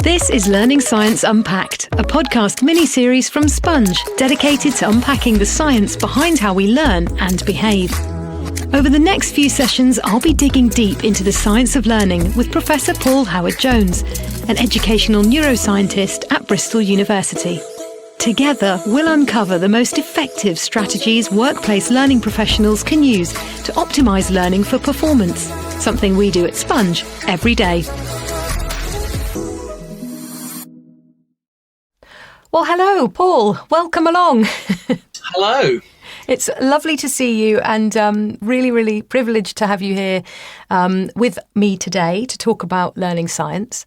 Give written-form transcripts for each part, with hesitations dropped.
This is Learning Science Unpacked, a podcast mini-series from Sponge, dedicated to unpacking the science behind how we learn and behave. Over the next few sessions, I'll be digging deep into the science of learning with Professor Paul Howard-Jones, an educational neuroscientist at Bristol University. Together, we'll uncover the most effective strategies workplace learning professionals can use to optimise learning for performance, something we do at Sponge every day. Well, hello, Paul. Welcome along. Hello. It's lovely to see you and really privileged to have you here with me today to talk about learning science.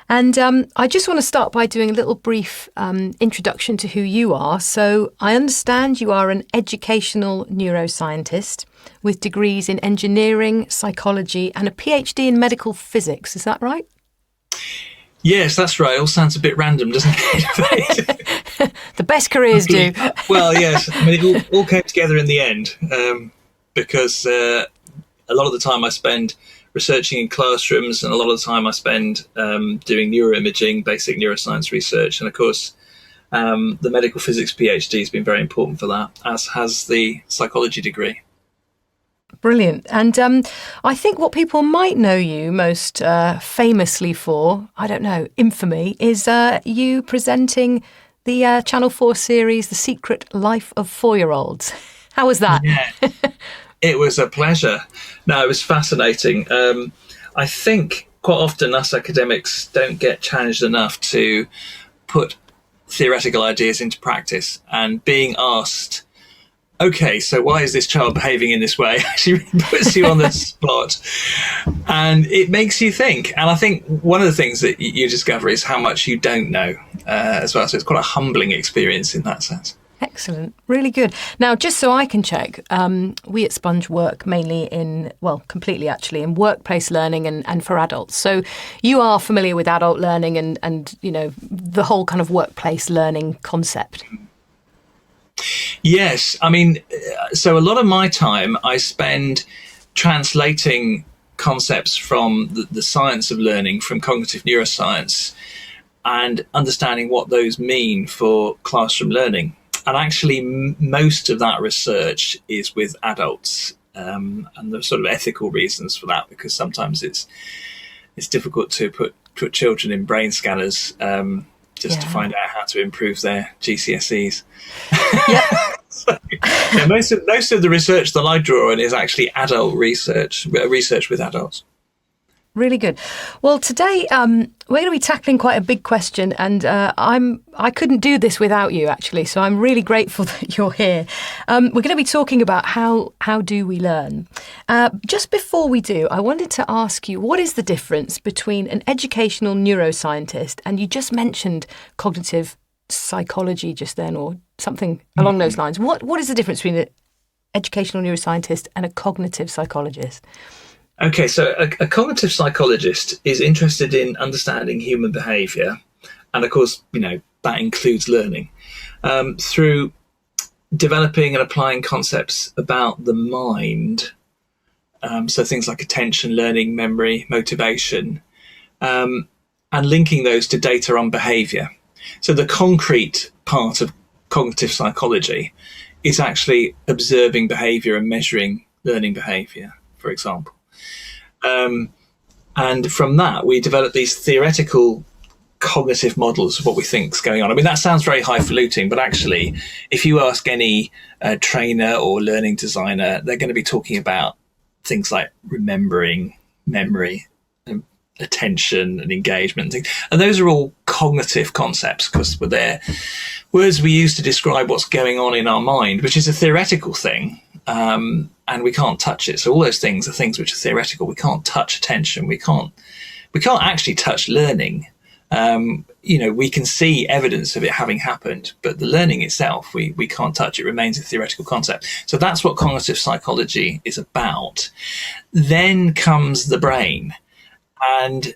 And I just want to start by doing a little brief introduction to who you are. So I understand you are an educational neuroscientist with degrees in engineering, psychology and a PhD in medical physics. Is that right? Yes, that's right. It all sounds a bit random, doesn't it? The best careers do. Well, yes. I mean, it all came together in the end because a lot of the time I spend researching in classrooms and a lot of the time I spend doing neuroimaging, basic neuroscience research. And of course, the medical physics PhD has been very important for that, as has the psychology degree. Brilliant. And I think what people might know you most famously for, I don't know, infamy, is you presenting the Channel 4 series, The Secret Life of 4-Year-Olds. How was that? Yeah, it was a pleasure. No, it was fascinating. I think quite often us academics don't get challenged enough to put theoretical ideas into practice, and being asked, okay, so why is this child behaving in this way? Actually really puts you on the spot and it makes you think. And I think one of the things that you discover is how much you don't know as well. So it's quite a humbling experience in that sense. Excellent. Really good. Now, just so I can check, we at Sponge work mainly completely actually in workplace learning and for adults. So you are familiar with adult learning and you know, the whole kind of workplace learning concept. Yes. I mean, so a lot of my time I spend translating concepts from the science of learning, from cognitive neuroscience, and understanding what those mean for classroom learning. And actually, most of that research is with adults, and there's sort of ethical reasons for that, because sometimes it's difficult to put children in brain scanners to find out how to improve their GCSEs. Yeah. So, most of the research that I draw on is actually adult research with adults. Really good. Well, today we're going to be tackling quite a big question, and I couldn't do this without you, actually. So I'm really grateful that you're here. We're going to be talking about how do we learn. Just before we do, I wanted to ask you, what is the difference between an educational neuroscientist, and you just mentioned cognitive psychology just then, or something along those lines. What is the difference between an educational neuroscientist and a cognitive psychologist? Okay, so a cognitive psychologist is interested in understanding human behaviour, and of course, you know, that includes learning, through developing and applying concepts about the mind, so things like attention, learning, memory, motivation, and linking those to data on behaviour. So the concrete part of cognitive psychology is actually observing behaviour and measuring learning behaviour, for example. And from that, we develop these theoretical cognitive models of what we think is going on. I mean, that sounds very highfalutin, but actually, if you ask any trainer or learning designer, they're going to be talking about things like remembering, memory, attention and engagement and things. And those are all cognitive concepts because they're words we use to describe what's going on in our mind, which is a theoretical thing. And we can't touch it. So all those things are things which are theoretical. We can't touch attention. We can't actually touch learning. You know, we can see evidence of it having happened, but the learning itself, we can't touch. It remains a theoretical concept. So that's what cognitive psychology is about. Then comes the brain. And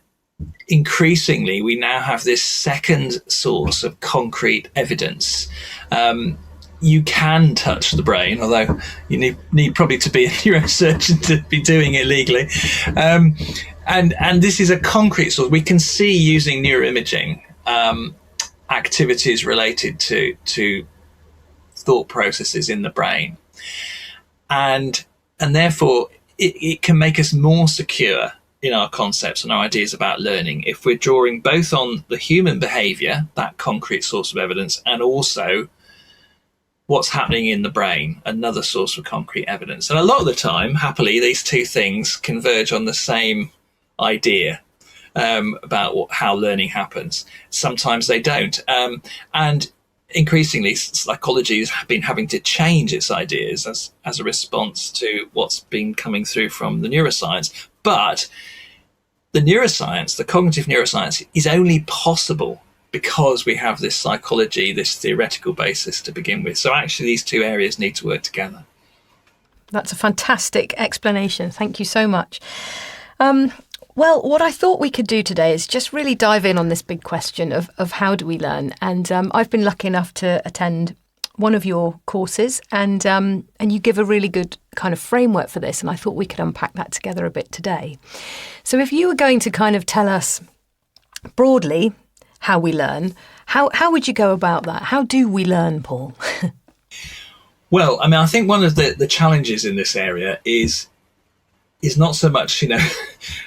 increasingly, we now have this second source of concrete evidence. You can touch the brain, although you need probably to be a neurosurgeon to be doing it legally. And this is a concrete source. We can see using neuroimaging activities related to thought processes in the brain, and therefore it can make us more secure in our concepts and our ideas about learning if we're drawing both on the human behavior, that concrete source of evidence, and also what's happening in the brain, another source of concrete evidence. And a lot of the time, happily, these two things converge on the same idea about how learning happens. Sometimes they don't. And increasingly, psychology has been having to change its ideas as a response to what's been coming through from the neuroscience. But the neuroscience, the cognitive neuroscience, is only possible because we have this psychology, this theoretical basis to begin with. So actually, these two areas need to work together. That's a fantastic explanation. Thank you so much. Well, what I thought we could do today is just really dive in on this big question of how do we learn? And I've been lucky enough to attend one of your courses, and you give a really good kind of framework for this. And I thought we could unpack that together a bit today. So if you were going to kind of tell us broadly how we learn, how would you go about that? How do we learn, Paul? Well, I mean, I think one of the challenges in this area is not so much,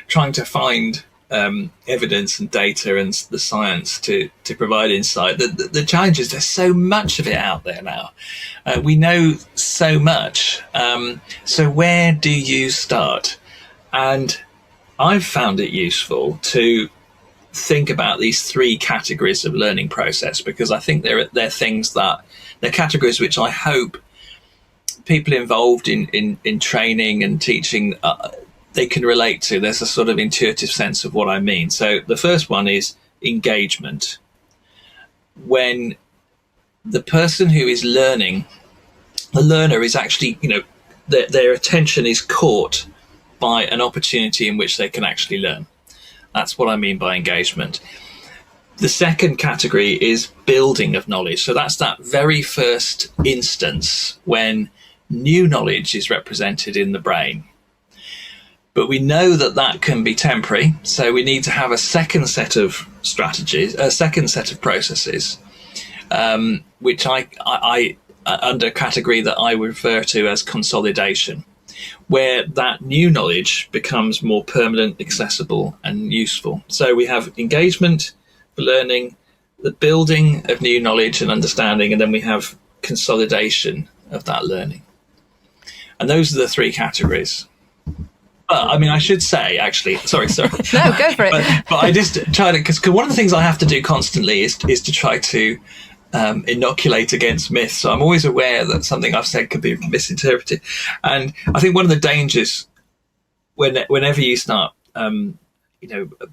trying to find evidence and data and the science to provide insight. The challenge is there's so much of it out there now. We know so much. So where do you start? And I've found it useful to think about these three categories of learning process, because I think they're things that they're categories which I hope people involved in training and teaching they can relate to. There's a sort of intuitive sense of what I mean. So the first one is engagement. When the person who is learning, the learner is actually, their attention is caught by an opportunity in which they can actually learn. That's what I mean by engagement. The second category is building of knowledge. So that's that very first instance when new knowledge is represented in the brain. But we know that can be temporary. So we need to have a second set of strategies, a second set of processes, which I under a category that I refer to as consolidation, where that new knowledge becomes more permanent, accessible, and useful. So we have engagement for learning, the building of new knowledge and understanding, and then we have consolidation of that learning. And those are the three categories. But I mean, I should say, actually, sorry. No, go for it. But I just try to, because one of the things I have to do constantly is to try to inoculate against myths. So I'm always aware that something I've said could be misinterpreted. And I think one of the dangers whenever you start,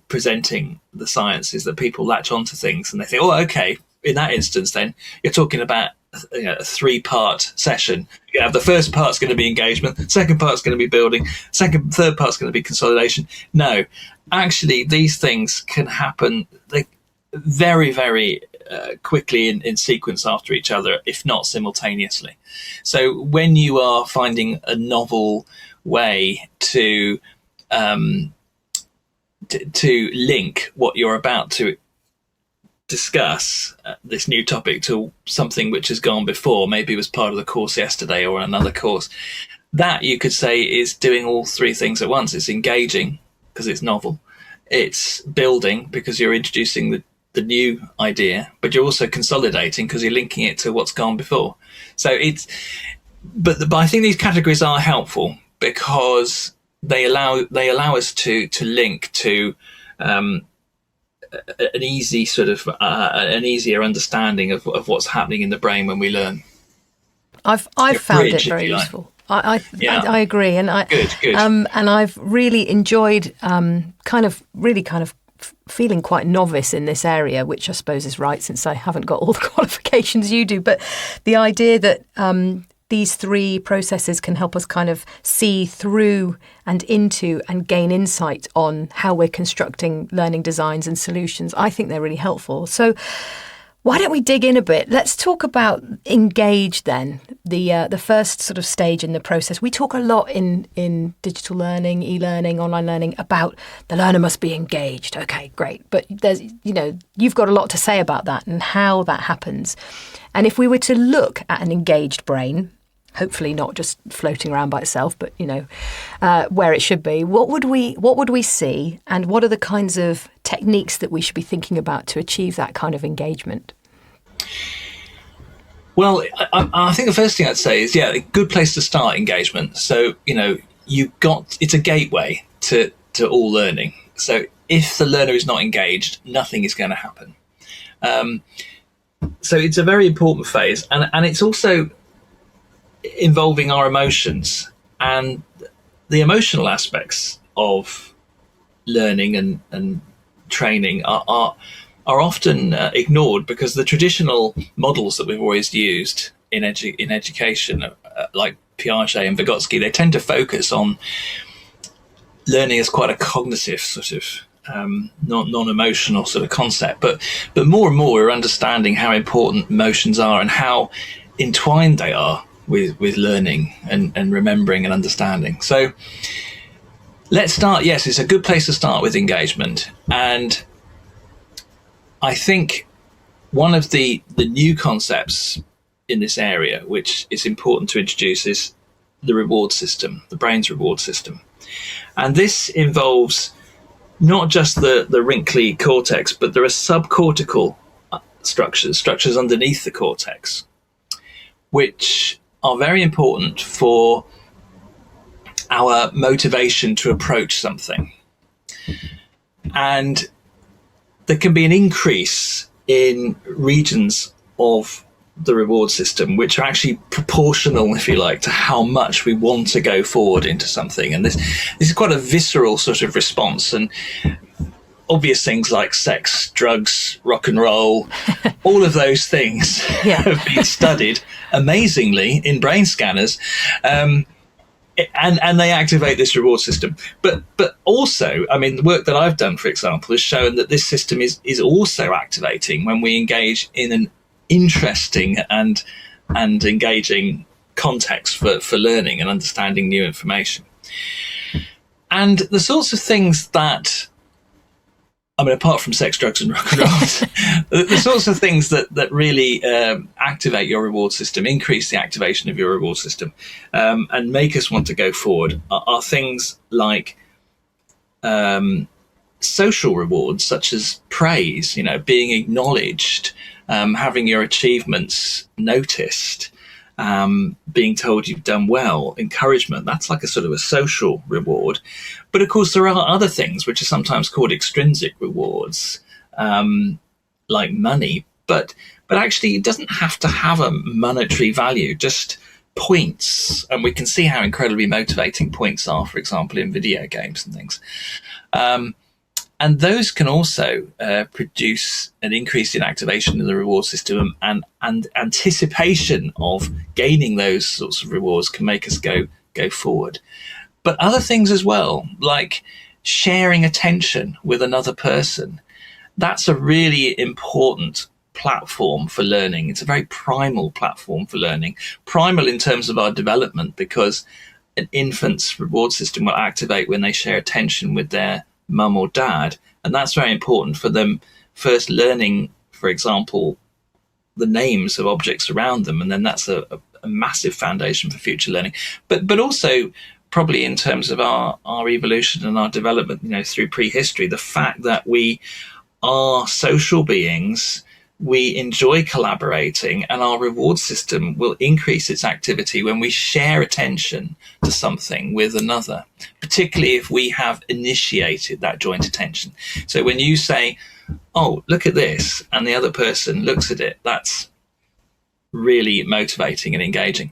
presenting the science is that people latch onto things and they think, oh, okay, in that instance, then you're talking about a three-part session. You have the first part's going to be engagement, second part's going to be building, third part's going to be consolidation. No, actually, these things can happen very, very quickly in sequence after each other, if not simultaneously. So when you are finding a novel way to link what you're about to discuss, this new topic, to something which has gone before, maybe it was part of the course yesterday or another course, that you could say is doing all three things at once. It's engaging because it's novel, it's building because you're introducing the new idea, but you're also consolidating because you're linking it to what's gone before. So but I think these categories are helpful because they allow us to link to an easy sort of an easier understanding of what's happening in the brain when we learn. I've found it very useful. I agree, and good. And I've really enjoyed kind of feeling quite novice in this area, which I suppose is right since I haven't got all the qualifications you do. But the idea that these three processes can help us kind of see through and into and gain insight on how we're constructing learning designs and solutions, I think they're really helpful. So Why don't we dig in a bit? Let's talk about engage then, the first sort of stage in the process. We talk a lot in digital learning, e-learning, online learning about the learner must be engaged. Okay, great. But there's, you've got a lot to say about that and how that happens. And if we were to look at an engaged brain, hopefully not just floating around by itself, but where it should be, what would we see, and what are the kinds of techniques that we should be thinking about to achieve that kind of engagement? Well, I think the first thing I'd say is, a good place to start engagement. So, it's a gateway to all learning. So if the learner is not engaged, nothing is going to happen. So it's a very important phase, and it's also involving our emotions, and the emotional aspects of learning and training are often ignored, because the traditional models that we've always used in education, like Piaget and Vygotsky, they tend to focus on learning as quite a cognitive sort of non-emotional sort of concept, but more and more we're understanding how important emotions are and how entwined they are with learning and remembering and understanding. So let's start. Yes, it's a good place to start with engagement. And I think one of the new concepts in this area, which is important to introduce, is the reward system, the brain's reward system. And this involves not just the wrinkly cortex, but there are subcortical structures underneath the cortex, which are very important for our motivation to approach something. And there can be an increase in regions of the reward system, which are actually proportional, if you like, to how much we want to go forward into something. And this is quite a visceral sort of response. And obvious things like sex, drugs, rock and roll, all of those things have been studied amazingly in brain scanners, and they activate this reward system. But also, I mean, the work that I've done, for example, has shown that this system is also activating when we engage in an interesting and engaging context for learning and understanding new information. And the sorts of things that, I mean, apart from sex, drugs and rock and roll, the sorts of things that really activate your reward system, increase the activation of your reward system, and make us want to go forward are things like social rewards, such as praise, being acknowledged, having your achievements noticed, being told you've done well, encouragement. That's like a sort of a social reward. But of course, there are other things which are sometimes called extrinsic rewards, like money. But actually, it doesn't have to have a monetary value, just points. And we can see how incredibly motivating points are, for example, in video games and things. And those can also produce an increase in activation in the reward system, and anticipation of gaining those sorts of rewards can make us go forward. But other things as well, like sharing attention with another person, that's a really important platform for learning. It's a very primal platform for learning. Primal in terms of our development, because an infant's reward system will activate when they share attention with their mum or dad, and that's very important for them first learning, for example, the names of objects around them, and then that's a massive foundation for future learning. But also probably in terms of our evolution and our development, through prehistory, the fact that we are social beings, we enjoy collaborating, and our reward system will increase its activity when we share attention to something with another, particularly if we have initiated that joint attention. So when you say, oh, look at this, and the other person looks at it, that's really motivating and engaging.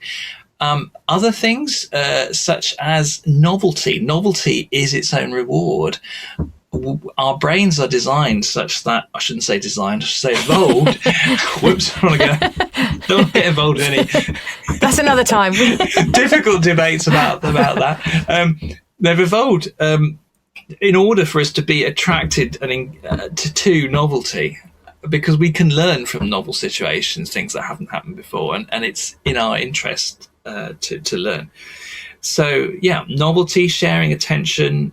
Other things, such as novelty. Novelty is its own reward. Our brains are designed such that, I shouldn't say designed, I should say evolved. Whoops, don't get involved in any. That's another time. Difficult debates about that. They've evolved in order for us to be attracted to novelty. because we can learn from novel situations, things that haven't happened before, and it's in our interest to learn. So yeah, novelty, sharing attention,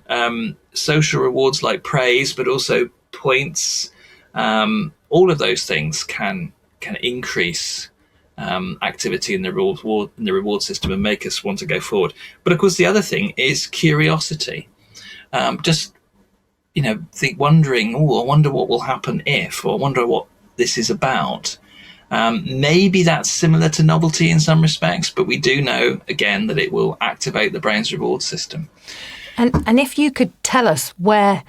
social rewards like praise, but also points, all of those things can increase activity in the reward system and make us want to go forward. But of course, the other thing is curiosity. Just wondering, oh, I wonder what will happen if, or I wonder what this is about. Maybe that's similar to novelty in some respects, but we do know, again, that it will activate the brain's reward system. And if you could tell us where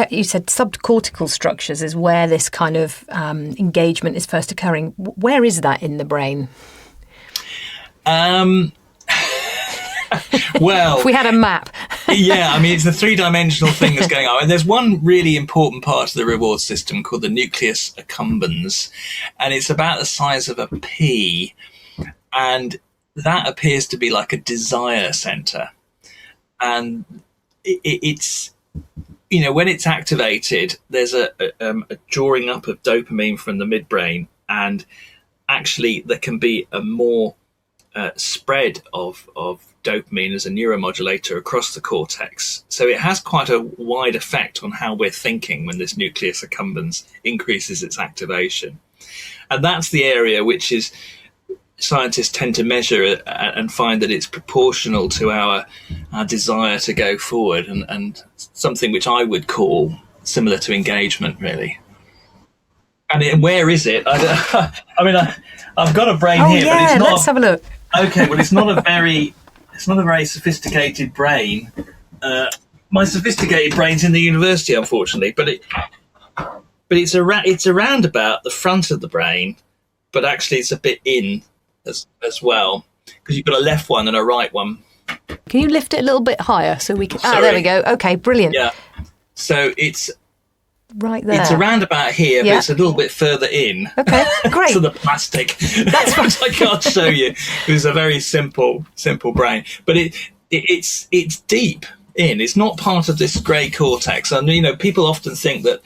you said subcortical structures is where this kind of engagement is first occurring, where is that in the brain? Well, if we had a map. Yeah, I mean, it's a three-dimensional thing that's going on. And there's one really important part of the reward system called the nucleus accumbens, and it's about the size of a pea, and that appears to be like a desire center. And it's, when it's activated, there's a drawing up of dopamine from the midbrain, and actually there can be a more spread of dopamine as a neuromodulator across the cortex. So it has quite a wide effect on how we're thinking when this nucleus accumbens increases its activation. And that's the area which is scientists tend to measure and find that it's proportional to our desire to go forward, and something which I would call similar to engagement, really. And where is it? I've got a brain here, but it's not. Let's have a look. Okay, well, it's not a very sophisticated brain. My sophisticated brain's in the university, unfortunately, but it's around about the front of the brain, but actually it's a bit in as well, because you've got a left one and a right one. Can you lift it a little bit higher so we can? Sorry. There we go. Okay, brilliant. Yeah. So it's right there. It's around about here, but it's a little bit further in. Okay, great. To the plastic. That's fine. I can't show you. It's a very simple brain, but it's deep in. It's not part of this grey cortex. And people often think that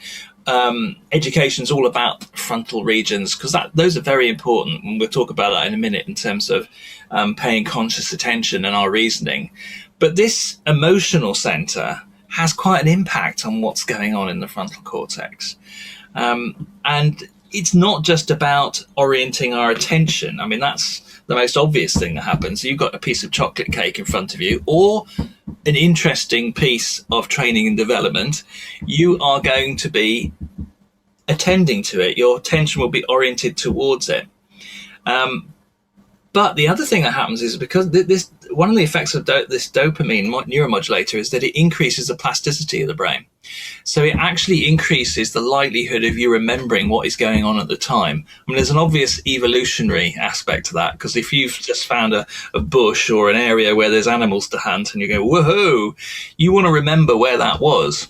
education's all about frontal regions, because those are very important, and we'll talk about that in a minute in terms of paying conscious attention and our reasoning. But this emotional centre has quite an impact on what's going on in the frontal cortex. And it's not just about orienting our attention. I mean, that's the most obvious thing that happens. You've got a piece of chocolate cake in front of you, or an interesting piece of training and development. You are going to be attending to it. Your attention will be oriented towards it. But the other thing that happens is, because one of the effects of this dopamine neuromodulator is that it increases the plasticity of the brain. So it actually increases the likelihood of you remembering what is going on at the time. I mean, there's an obvious evolutionary aspect to that, because if you've just found a bush or an area where there's animals to hunt and you go, woohoo, you want to remember where that was.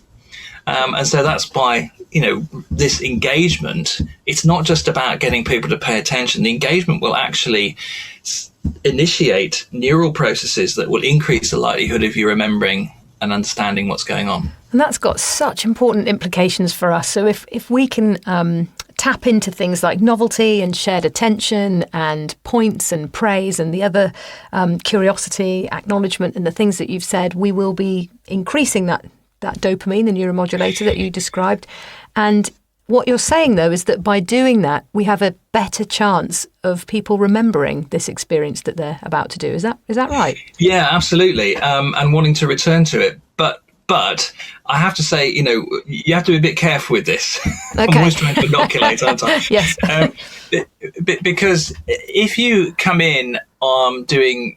And so that's why, this engagement, it's not just about getting people to pay attention. The engagement will actually initiate neural processes that will increase the likelihood of you remembering and understanding what's going on. And that's got such important implications for us. So if we can tap into things like novelty and shared attention and points and praise and the other curiosity, acknowledgement, and the things that you've said, we will be increasing that dopamine, the neuromodulator that you described. And what you're saying, though, is that by doing that, we have a better chance of people remembering this experience that they're about to do. Is that right? Yeah, absolutely. And wanting to return to it. But I have to say, you have to be a bit careful with this. Okay. I'm always trying to inoculate, aren't I? Yes. Because if you come in doing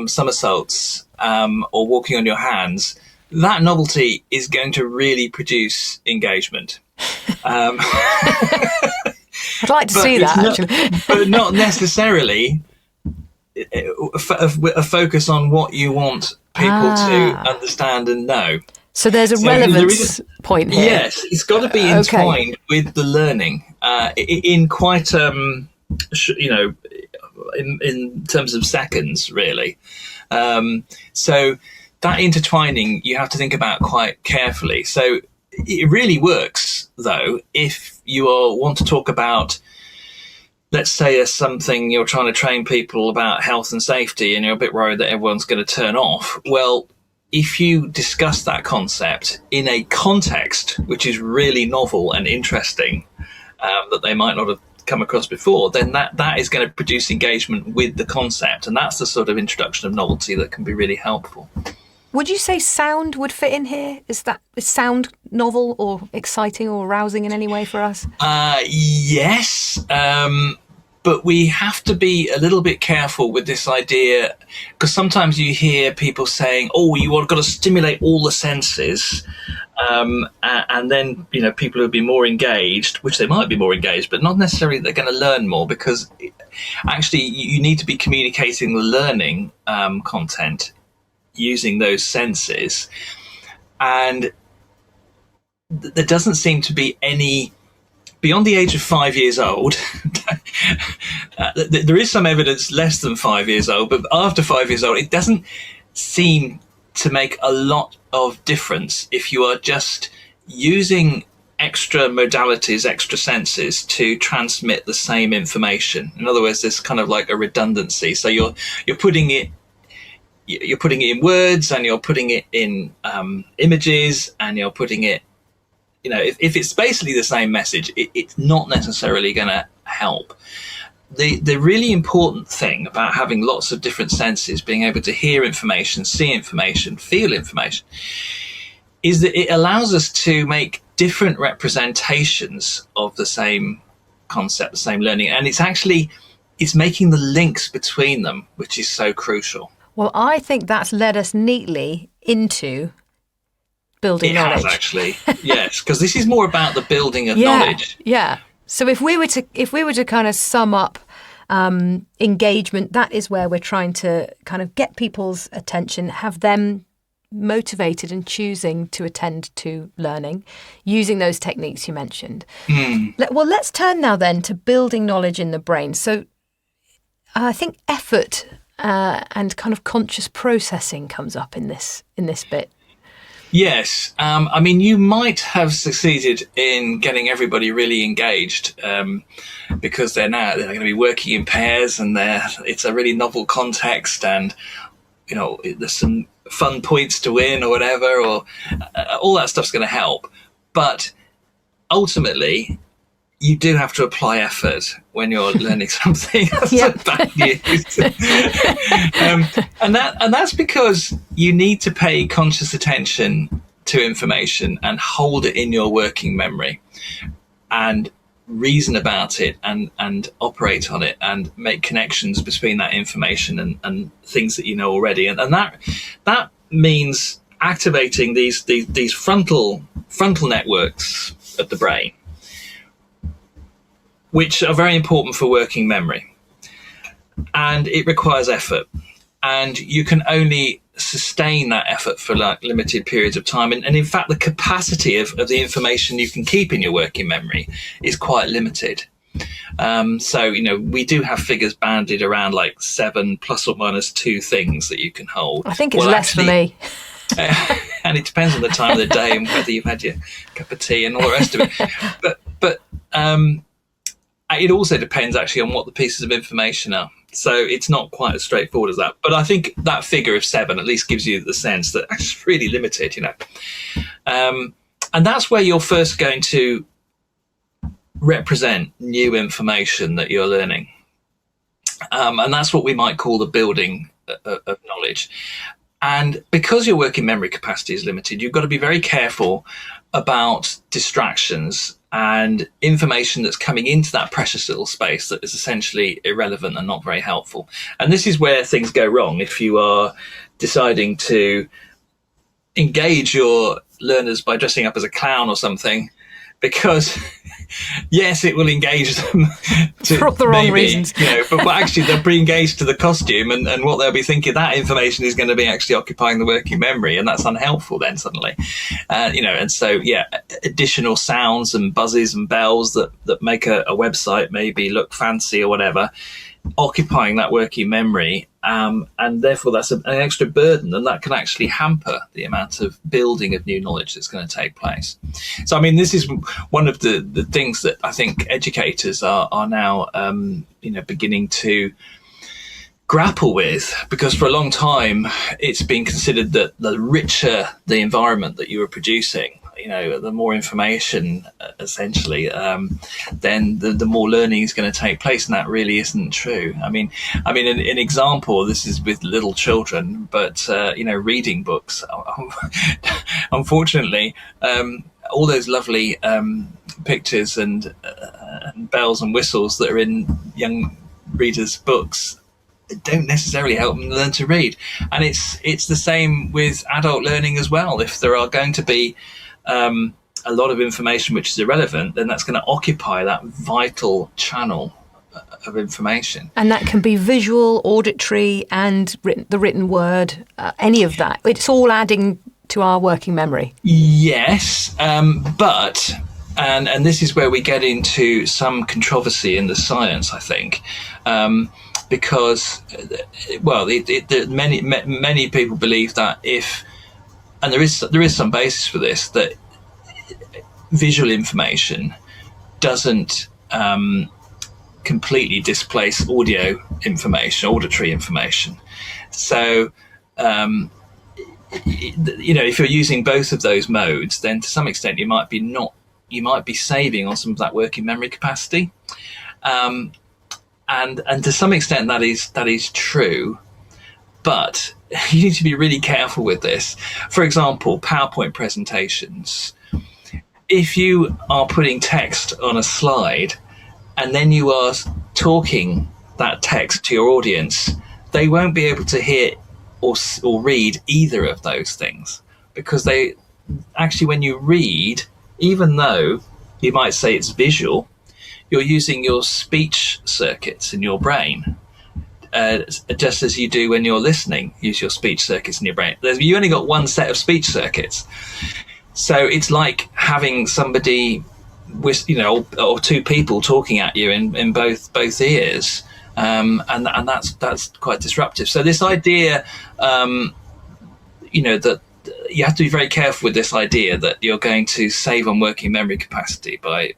somersaults or walking on your hands, that novelty is going to really produce engagement. I'd like to see that, actually. But not necessarily a focus on what you want people to understand and know. So there's a relevance point here. Yes, it's got to be entwined with the learning in quite, in terms of seconds, really. So that intertwining you have to think about quite carefully. So it really works, though, if want to talk about, let's say there's something you're trying to train people about health and safety and you're a bit worried that everyone's going to turn off. Well, if you discuss that concept in a context which is really novel and interesting, that they might not have come across before, then that is going to produce engagement with the concept. And that's the sort of introduction of novelty that can be really helpful. Would you say sound would fit in here? Is sound novel or exciting or arousing in any way for us? Yes. But we have to be a little bit careful with this idea, because sometimes you hear people saying, oh, you've got to stimulate all the senses. And then, people who'll be more engaged, which they might be more engaged, but not necessarily they're going to learn more, because actually you need to be communicating the learning content using those senses. And there doesn't seem to be any, beyond the age of 5 years old, there is some evidence less than 5 years old, but after 5 years old, it doesn't seem to make a lot of difference if you are just using extra modalities, extra senses to transmit the same information. In other words, there's kind of like a redundancy. So you're putting it in words, and you're putting it in images, and you're putting it, if it's basically the same message, it's not necessarily going to help. The really important thing about having lots of different senses, being able to hear information, see information, feel information, is that it allows us to make different representations of the same concept, the same learning. And it's making the links between them, which is so crucial. Well, I think that's led us neatly into building knowledge. It has, actually. Yes, because this is more about the building of knowledge. Yeah. So if we were to kind of sum up engagement, that is where we're trying to kind of get people's attention, have them motivated and choosing to attend to learning using those techniques you mentioned. Well, let's turn now then to building knowledge in the brain. So I think effort and kind of conscious processing comes up in this bit. Yes. You might have succeeded in getting everybody really engaged because they're going to be working in pairs, and it's a really novel context, and, there's some fun points to win or whatever, or all that stuff's going to help. But ultimately, you do have to apply effort when you're learning something. That's bad news. And that's because you need to pay conscious attention to information and hold it in your working memory and reason about it and operate on it and make connections between that information and things that you know already. And that means activating these frontal networks of the brain, which are very important for working memory. And it requires effort. And you can only sustain that effort for limited periods of time. And in fact, the capacity of the information you can keep in your working memory is quite limited. So, we do have figures banded around like 7 plus or minus 2 things that you can hold. I think it's less for me. And it depends on the time of the day and whether you've had your cup of tea and all the rest of it. But it also depends actually on what the pieces of information are. So it's not quite as straightforward as that. But I think that figure of 7 at least gives you the sense that it's really limited, And that's where you're first going to represent new information that you're learning. And that's what we might call the building of knowledge. And because your working memory capacity is limited, you've got to be very careful about distractions and information that's coming into that precious little space that is essentially irrelevant and not very helpful. And this is where things go wrong if you are deciding to engage your learners by dressing up as a clown or something, because yes, it will engage them for the wrong reasons, but actually they'll be engaged to the costume and what they'll be thinking, that information is going to be actually occupying the working memory, and that's unhelpful then suddenly. And so, additional sounds and buzzes and bells that make a website maybe look fancy or whatever, occupying that working memory and therefore that's an extra burden, and that can actually hamper the amount of building of new knowledge that's going to take place. So, I mean, this is one of the things that I think educators are now, beginning to grapple with, because for a long time it's been considered that the richer the environment that you are producing, the more information essentially, then the more learning is going to take place, and that really isn't true. I mean, an example. This is with little children, but reading books. Unfortunately, all those lovely pictures and bells and whistles that are in young readers' books don't necessarily help them learn to read. And it's the same with adult learning as well. If there are going to be a lot of information which is irrelevant, then that's going to occupy that vital channel of information. And that can be visual, auditory, and the written word, any of that. It's all adding to our working memory. Yes, but this is where we get into some controversy in the science, I think. Because, many people believe that and there is some basis for this, that visual information doesn't completely displace auditory information. So, if you're using both of those modes, then to some extent you might be saving on some of that working memory capacity. And to some extent that is true, but you need to be really careful with this. For example, PowerPoint presentations. If you are putting text on a slide and then you are talking that text to your audience, they won't be able to hear or read either of those things, because they actually, when you read, even though you might say it's visual, you're using your speech circuits in your brain, just as you do when you're listening. Use your speech circuits in your brain. You only got one set of speech circuits. So it's like having somebody with, or two people talking at you in both ears. And that's quite disruptive. So this idea, that you have to be very careful with this idea that you're going to save on working memory capacity by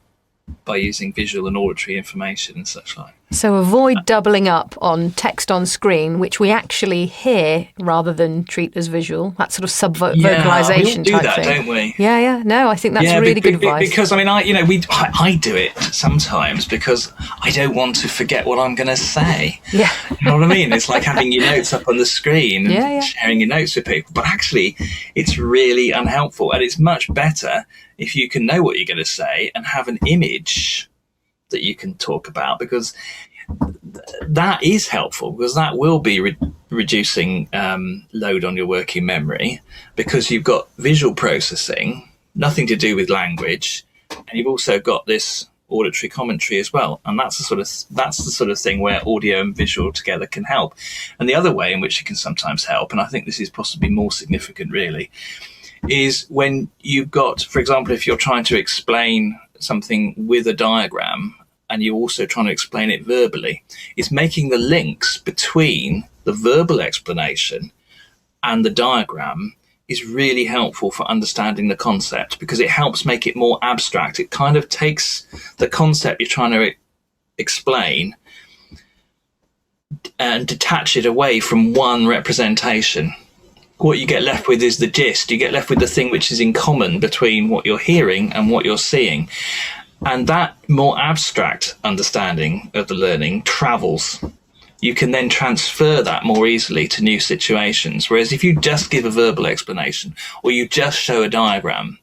using visual and auditory information and such like. So avoid doubling up on text on screen, which we actually hear rather than treat as visual. That sort of sub-vocalization we all do type that, thing. Don't we? Yeah. No, I think that's really good advice. Because I do it sometimes because I don't want to forget what I'm going to say. Yeah. You know what I mean? It's like having your notes up on the screen and sharing your notes with people. But actually, it's really unhelpful, and it's much better if you can know what you're going to say and have an image that you can talk about, because that is helpful, because that will be reducing load on your working memory, because you've got visual processing, nothing to do with language, and you've also got this auditory commentary as well. And that's the sort of thing where audio and visual together can help. And the other way in which it can sometimes help, and I think this is possibly more significant really, is when you've got, for example, if you're trying to explain something with a diagram and you're also trying to explain it verbally, it's making the links between the verbal explanation and the diagram is really helpful for understanding the concept, because it helps make it more abstract. It kind of takes the concept you're trying to explain and detach it away from one representation. What you get left with is the gist. You get left with the thing which is in common between what you're hearing and what you're seeing. And that more abstract understanding of the learning travels. You can then transfer that more easily to new situations. Whereas if you just give a verbal explanation or you just show a diagram,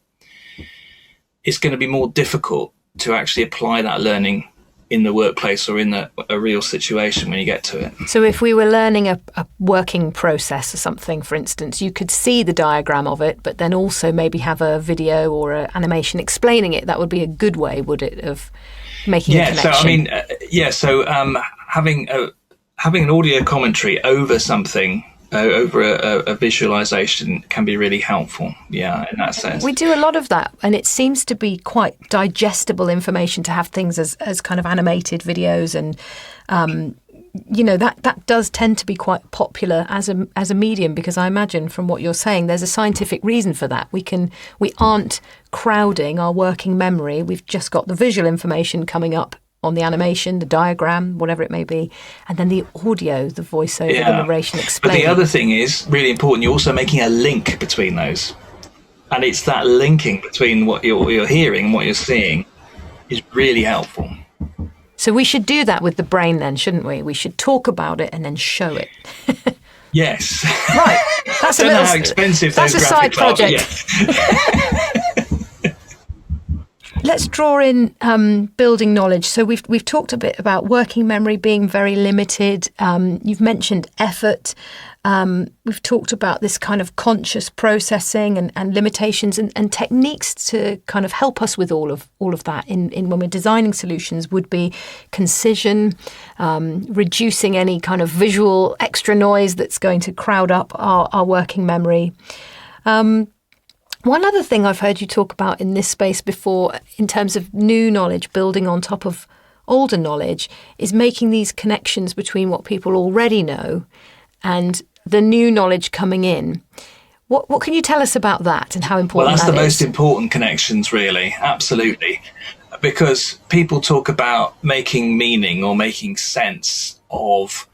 it's going to be more difficult to actually apply that learning in the workplace or in a real situation when you get to it. So if we were learning a working process or something, for instance, you could see the diagram of it, but then also maybe have a video or an animation explaining it. That would be a good way, would it, of making a connection? Having an audio commentary over something, over a visualization, can be really helpful, in that sense. We do a lot of that, and it seems to be quite digestible information to have things as kind of animated videos and that does tend to be quite popular as a medium, because I imagine from what you're saying, there's a scientific reason for that. We aren't crowding our working memory. We've just got the visual information coming up on the animation, the diagram, whatever it may be, and then the audio, the voiceover, the narration explaining. But the other thing is really important. You're also making a link between those, and it's that linking between what you're hearing and what you're seeing is really helpful. So we should do that with the brain then, shouldn't we? We should talk about it and then show it. Yes. Right. That's I don't know how expensive those graphics side project. Are, yes. Let's draw in building knowledge. So we've talked a bit about working memory being very limited. You've mentioned effort. We've talked about this kind of conscious processing and limitations and techniques to kind of help us with all of that in when we're designing solutions would be concision, reducing any kind of visual extra noise that's going to crowd up our working memory. One other thing I've heard you talk about in this space before, in terms of new knowledge building on top of older knowledge, is making these connections between what people already know and the new knowledge coming in. What can you tell us about that and how important that is? Well, that's the most important connections, really. Absolutely. Because people talk about making meaning or making sense of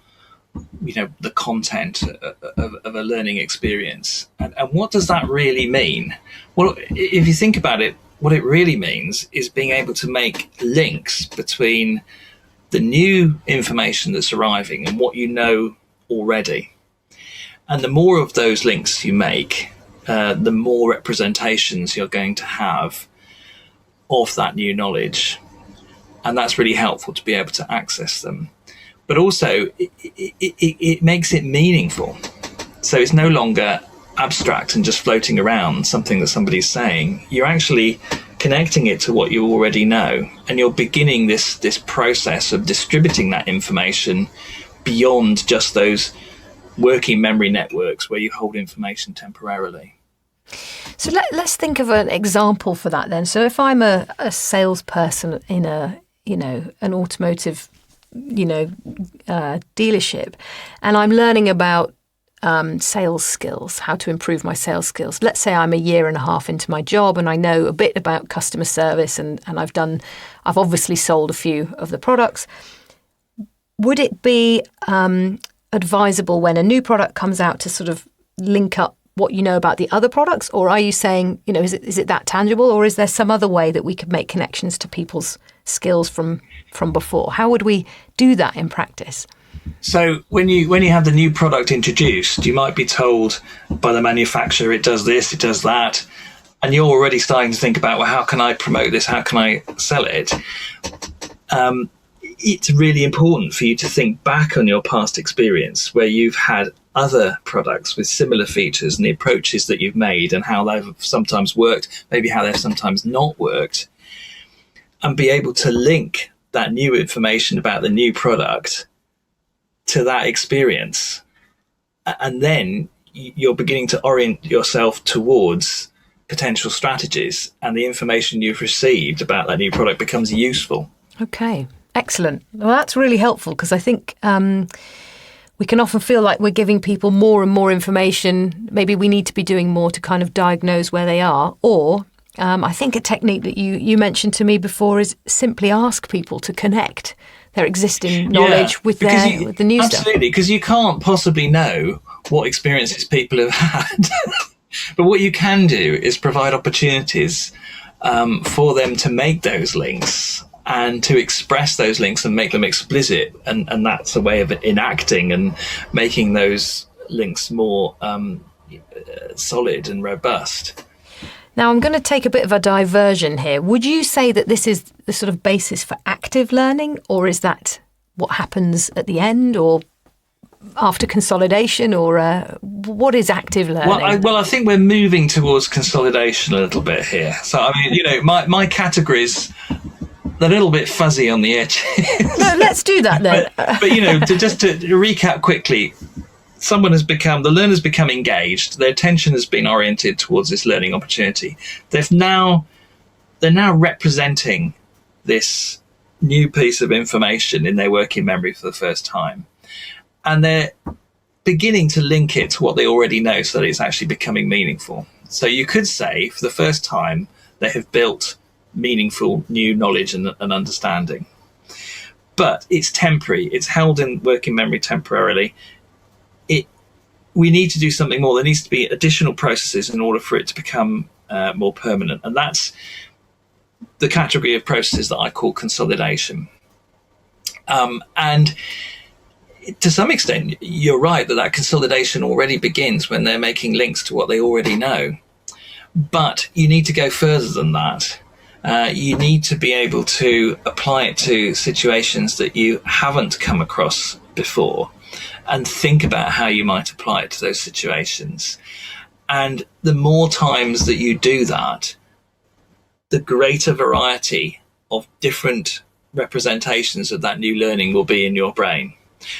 the content of a learning experience. And what does that really mean? Well, if you think about it, what it really means is being able to make links between the new information that's arriving and what you know already. And the more of those links you make, the more representations you're going to have of that new knowledge. And that's really helpful to be able to access them. But also, it makes it meaningful. So it's no longer abstract and just floating around something that somebody's saying. You're actually connecting it to what you already know. And you're beginning this process of distributing that information beyond just those working memory networks where you hold information temporarily. So let's think of an example for that then. So if I'm a salesperson in an automotive dealership, and I'm learning about sales skills, how to improve my sales skills. Let's say I'm a year and a half into my job and I know a bit about customer service and I've obviously sold a few of the products. Would it be advisable when a new product comes out to sort of link up what you know about the other products? Or are you saying, is it that tangible, or is there some other way that we could make connections to people's skills from before? How would we do that in practice? So when you have the new product introduced, you might be told by the manufacturer it does this, it does that, and you're already starting to think about, well, how can I promote this? How can I sell it? It's really important for you to think back on your past experience where you've had other products with similar features and the approaches that you've made and how they've sometimes worked, maybe how they've sometimes not worked, and be able to link that new information about the new product to that experience. And then you're beginning to orient yourself towards potential strategies, and the information you've received about that new product becomes useful. Okay, excellent. Well, that's really helpful, because I think we can often feel like we're giving people more and more information. Maybe we need to be doing more to kind of diagnose where they are. Or I think a technique that you mentioned to me before is simply ask people to connect their existing knowledge with the new stuff. Absolutely, because you can't possibly know what experiences people have had. But what you can do is provide opportunities for them to make those links and to express those links and make them explicit. And that's a way of enacting and making those links more solid and robust. Now, I'm going to take a bit of a diversion here. Would you say that this is the sort of basis for active learning, or is that what happens at the end or after consolidation, or what is active learning? Well, I think we're moving towards consolidation a little bit here. So, I mean, my categories, they're a little bit fuzzy on the edge. No, let's do that then. but to recap quickly, the learner's become engaged. Their attention has been oriented towards this learning opportunity. They're now representing this new piece of information in their working memory for the first time. And they're beginning to link it to what they already know so that it's actually becoming meaningful. So you could say for the first time, they have built meaningful new knowledge and understanding. But it's temporary. It's held in working memory temporarily. We need to do something more. There needs to be additional processes in order for it to become more permanent. And that's the category of processes that I call consolidation. And to some extent, you're right that consolidation already begins when they're making links to what they already know. But you need to go further than that. You need to be able to apply it to situations that you haven't come across before and think about how you might apply it to those situations. And the more times that you do that, the greater variety of different representations of that new learning will be in your brain.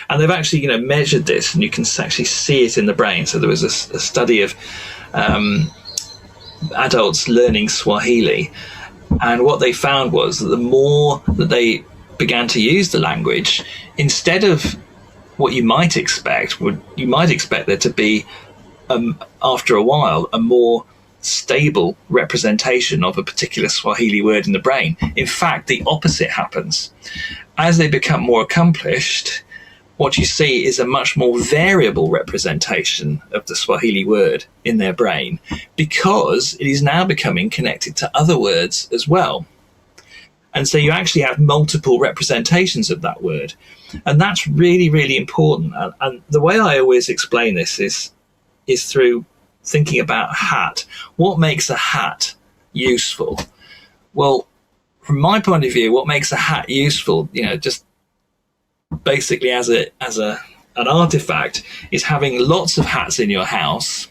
And they've actually, measured this, and you can actually see it in the brain. So there was a study of adults learning Swahili, and what they found was that the more that they began to use the language, instead of what you might expect there to be, after a while, a more stable representation of a particular Swahili word in the brain. In fact, the opposite happens. As they become more accomplished, what you see is a much more variable representation of the Swahili word in their brain, because it is now becoming connected to other words as well. And so you actually have multiple representations of that word. And that's really, really important. And the way I always explain this is through thinking about a hat. What makes a hat useful? Well, from my point of view, what makes a hat useful, just basically as an artifact, is having lots of hats in your house,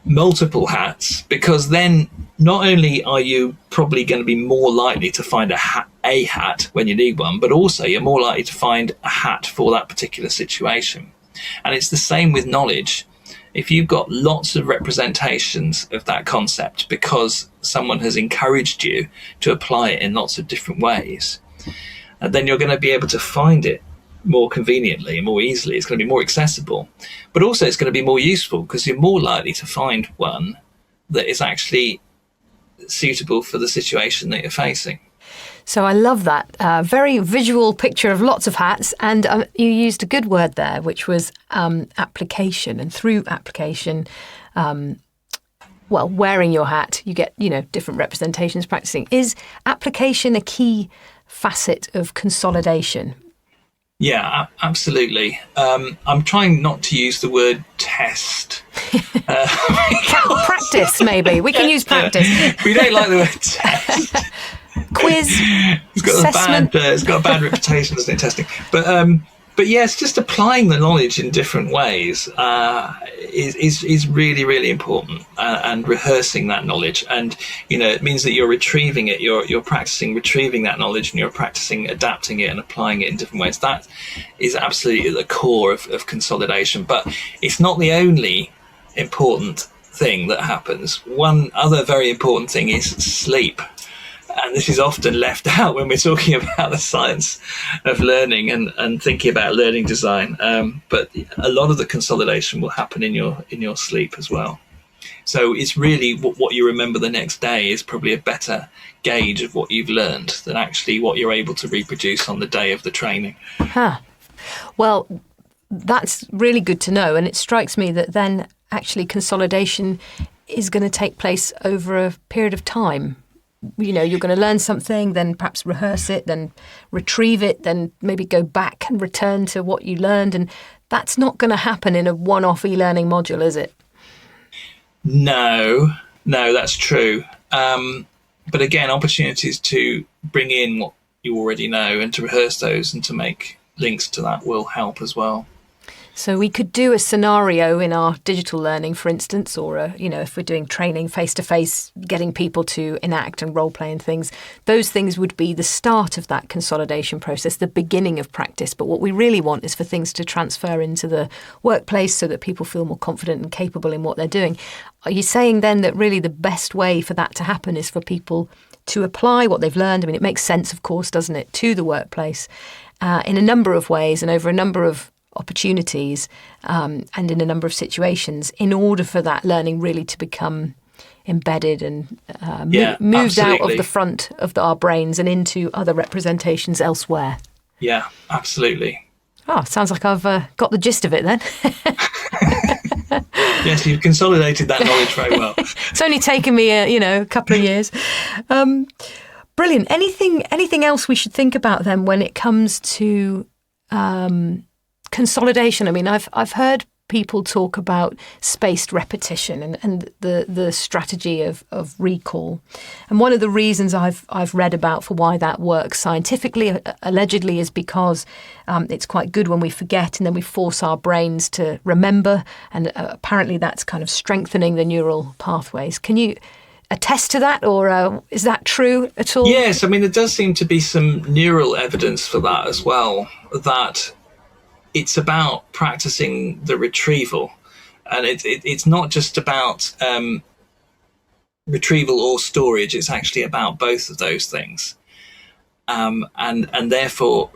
multiple hats, because then not only are you probably going to be more likely to find a hat when you need one, but also you're more likely to find a hat for that particular situation. And it's the same with knowledge. If you've got lots of representations of that concept because someone has encouraged you to apply it in lots of different ways, then you're going to be able to find it more conveniently and more easily. It's going to be more accessible, but also it's going to be more useful because you're more likely to find one that is actually suitable for the situation that you're facing. So I love that. Very visual picture of lots of hats. And you used a good word there, which was application. And through application, wearing your hat, you get, different representations practicing. Is application a key facet of consolidation? Yeah, absolutely. I'm trying not to use the word test. Practice, maybe. We can use practice. We don't like the word test. Quiz, assessment. It's got a bad reputation, doesn't it, testing? But yes, just applying the knowledge in different ways is really, really important, and rehearsing that knowledge. And, it means that you're retrieving it, you're practicing retrieving that knowledge, and you're practicing adapting it and applying it in different ways. That is absolutely at the core of consolidation. But it's not the only important thing that happens. One other very important thing is sleep. And this is often left out when we're talking about the science of learning and thinking about learning design. But a lot of the consolidation will happen in your sleep as well. So it's really what you remember the next day is probably a better gauge of what you've learned than actually what you're able to reproduce on the day of the training. Huh. Well, that's really good to know. And it strikes me that then actually consolidation is going to take place over a period of time. You're going to learn something, then perhaps rehearse it, then retrieve it, then maybe go back and return to what you learned. And that's not going to happen in a one-off e-learning module, is it? No, that's true. But again, opportunities to bring in what you already know and to rehearse those and to make links to that will help as well. So we could do a scenario in our digital learning, for instance, or, if we're doing training face-to-face, getting people to enact and role-play and things, those things would be the start of that consolidation process, the beginning of practice. But what we really want is for things to transfer into the workplace so that people feel more confident and capable in what they're doing. Are you saying then that really the best way for that to happen is for people to apply what they've learned. I mean, it makes sense, of course, doesn't it, to the workplace in a number of ways and over a number of opportunities and in a number of situations in order for that learning really to become embedded and moved out of the front of our brains and into other representations elsewhere. Yeah, absolutely. Oh, sounds like I've got the gist of it then. Yes, you've consolidated that knowledge very well. It's only taken me, a couple of years. Brilliant. Anything else we should think about then when it comes to consolidation? I mean, I've heard people talk about spaced repetition and the strategy of recall. And one of the reasons I've read about for why that works scientifically, allegedly, is because it's quite good when we forget and then we force our brains to remember. And apparently that's kind of strengthening the neural pathways. Can you attest to that, or is that true at all? Yes, I mean, there does seem to be some neural evidence for that as well, that it's about practicing the retrieval. And it's not just about retrieval or storage, it's actually about both of those things. And therefore,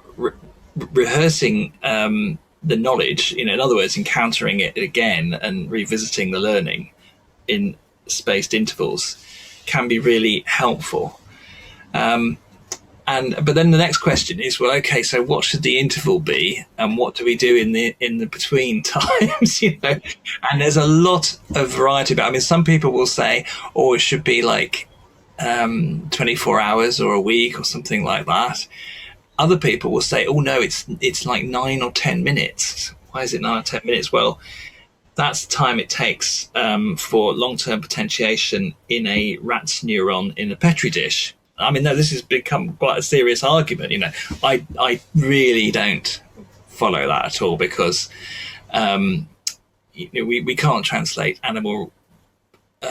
rehearsing the knowledge, in other words, encountering it again and revisiting the learning in spaced intervals can be really helpful. But then the next question is, well, okay, so what should the interval be, and what do we do in the between times? And there's a lot of variety about. I mean, some people will say, oh, it should be like 24 hours or a week or something like that. Other people will say, oh no, it's like 9 or 10 minutes. Why is it 9 or 10 minutes? Well, that's the time it takes for long-term potentiation in a rat's neuron in a Petri dish. I mean, no, this has become quite a serious argument. I really don't follow that at all, because we can't translate animal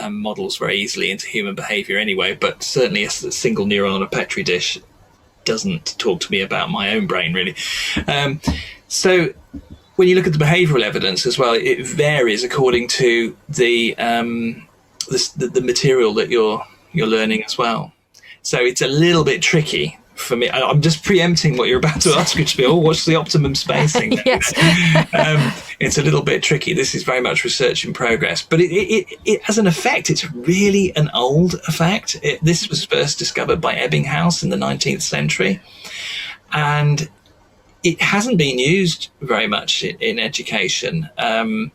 models very easily into human behavior anyway. But certainly a single neuron on a Petri dish doesn't talk to me about my own brain, really. So when you look at the behavioural evidence as well, it varies according to the material that you're learning as well. So it's a little bit tricky for me. I'm just preempting what you're about to ask, which will be, what's the optimum spacing? Yes. It's a little bit tricky. This is very much research in progress. But it has an effect. It's really an old effect. This was first discovered by Ebbinghaus in the 19th century. And it hasn't been used very much in education. And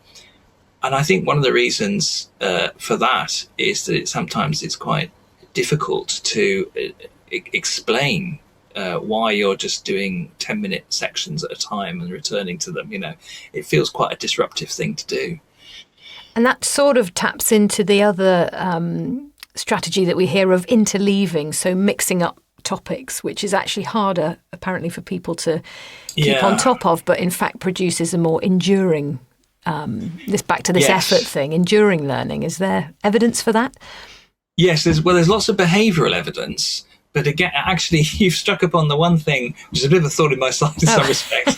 I think one of the reasons for that is that sometimes it's quite difficult to explain why you're just doing 10-minute sections at a time and returning to them. It feels quite a disruptive thing to do. And that sort of taps into the other strategy that we hear of interleaving, so mixing up topics, which is actually harder apparently for people to keep on top of, but in fact produces a more enduring, back to this effort thing, enduring learning. Is there evidence for that? Yes, there's lots of behavioural evidence, but again, actually, you've struck upon the one thing, which is a bit of a thorn in my side in some respects.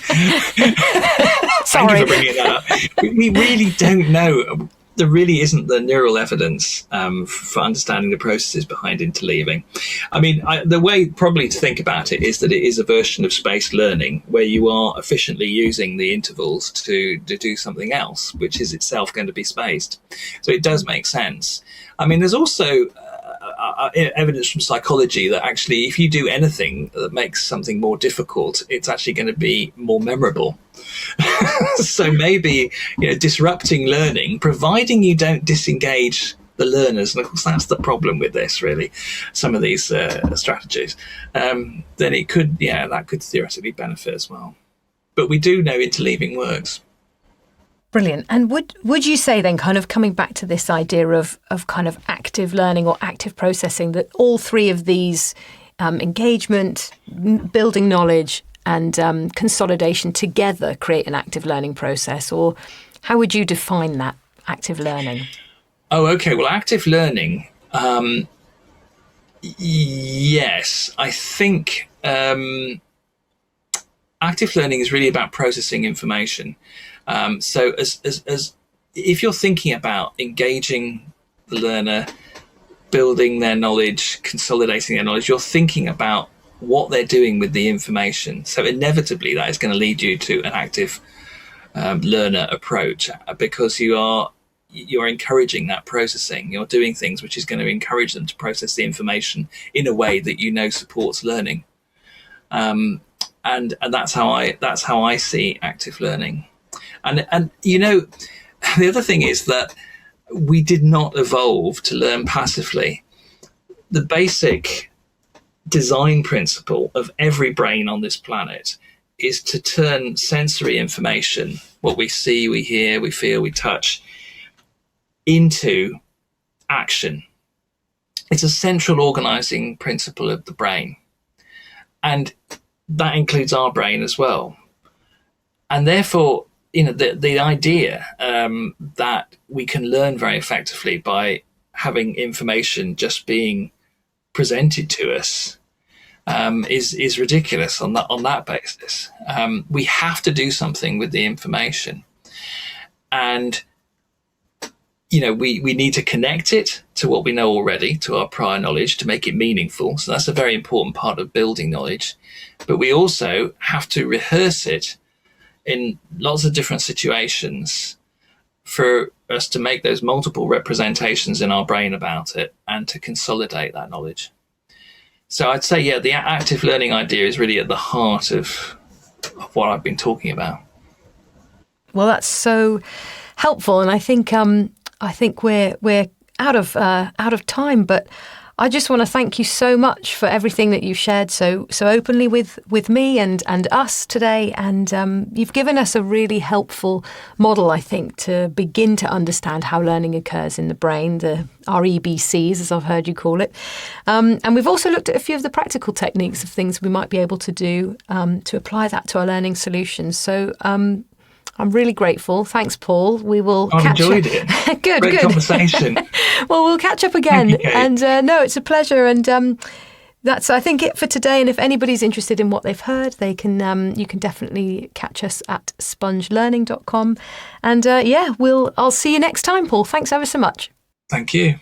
Thank you for bringing that up. We really don't know. There really isn't the neural evidence for understanding the processes behind interleaving. I mean, the way probably to think about it is that it is a version of spaced learning where you are efficiently using the intervals to do something else, which is itself going to be spaced. So it does make sense. I mean, there's also evidence from psychology that actually if you do anything that makes something more difficult, it's actually going to be more memorable. So maybe disrupting learning, providing you don't disengage the learners, and of course that's the problem with this, really, some of these strategies, then it could, that could theoretically benefit as well. But we do know interleaving works. Brilliant. And would you say then, kind of coming back to this idea of kind of active learning or active processing, that all three of these, engagement, building knowledge and consolidation together create an active learning process? Or how would you define that, active learning? Oh, okay. Well, active learning, yes, I think active learning is really about processing information. So as if you're thinking about engaging the learner, building their knowledge, consolidating their knowledge, you're thinking about what they're doing with the information. So inevitably that is going to lead you to an active learner approach, because you're encouraging that processing. You're doing things which is going to encourage them to process the information in a way that supports learning. And that's how I see active learning. And the other thing is that we did not evolve to learn passively. The basic design principle of every brain on this planet is to turn sensory information, what we see, we hear, we feel, we touch, into action. It's a central organizing principle of the brain. And that includes our brain as well. And therefore, the idea that we can learn very effectively by having information just being presented to us is ridiculous on that basis. We have to do something with the information, and we need to connect it to what we know already, to our prior knowledge, to make it meaningful. So that's a very important part of building knowledge. But we also have to rehearse it in lots of different situations for us to make those multiple representations in our brain about it and to consolidate that knowledge. So I'd say, the active learning idea is really at the heart of what I've been talking about. Well, that's so helpful, and I think we're out of time, but I just want to thank you so much for everything that you've shared so openly with me and us today. And you've given us a really helpful model, I think, to begin to understand how learning occurs in the brain, the REBCs, as I've heard you call it. And we've also looked at a few of the practical techniques of things we might be able to do to apply that to our learning solutions. So I'm really grateful. Thanks, Paul. We will catch up. Enjoyed it. Great conversation. Well, we'll catch up again. Thank you, Kate. And no, it's a pleasure. And that's, I think, it for today. And if anybody's interested in what they've heard, they can you can definitely catch us at spongelearning.com. And I'll see you next time, Paul. Thanks ever so much. Thank you.